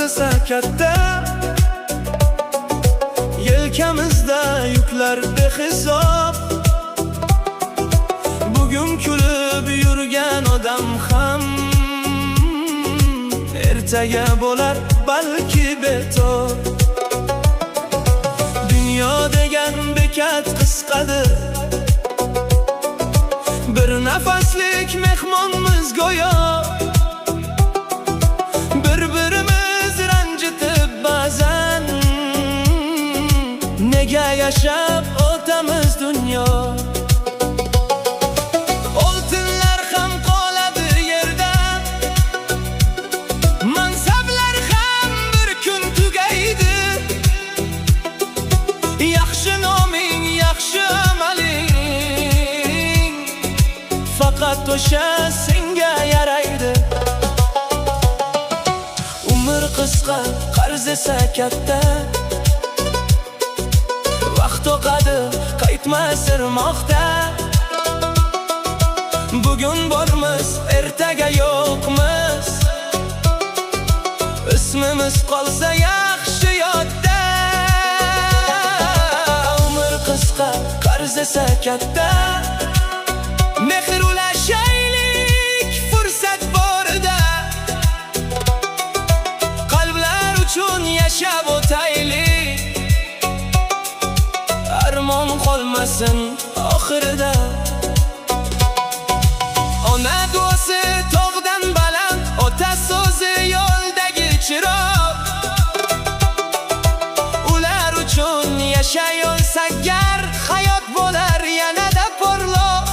esa katta, yelkamizda yuklar behisob. Bugun kulib yurgan odam ham ertaga bo'lar balki betob. Dunyo degan bekat qisqadir, bir nafaslik mehmonmiz go'yo. Bir-birimiz ranjitib ba'zan, nega yashab o'tamiz dunyo? Oltinlar ham qoladi yerda, mansablar ham bir kun tugaydi. Yaxshi noming, yaxshi amaling faqat o'sha senga yaraydi. Umr qisqa, qarz esa katta, vaqt o'qadi, qaytmas irmoqda. Bugun bormiz, ertaga yo'qmiz, ismimiz qolsa yaxshi yodda. Umr qisqa, qarz esa katta, mehr ulashaylik fursat borida. Qalblar uchun yashab o'taylik, armon qolmasin oxirida. Ona duosi tog'dan baland, ota so'zi yo'ldagi chiroq. Ular uchun yashay olsak gar, hayot bo'lar yanada porloq.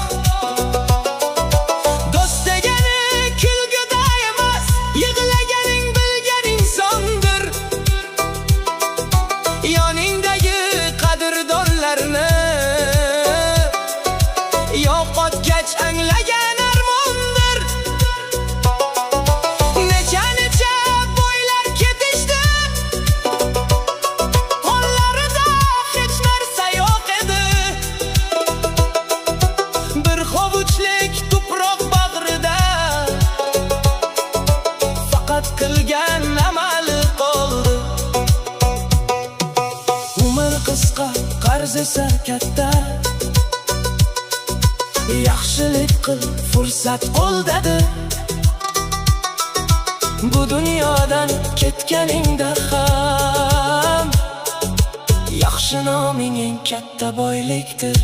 Do'st degani kulguda emas, yig'laganing bilgan insondir. Yoningdagi qadrdonlarni yo'qotgach anglagan armondir. Necha boylar ketishdi, qo'llarida hech narsa yo'q edi. Bir hovuchlik tuproq bag'rida faqat qilgan amali qoldi. Umr qisqa, qarz esa katta, yaxshilik qil, fursat qo'ldadir. Bu dunyodan ketganingda ham yaxshi noming eng katta boylikdir.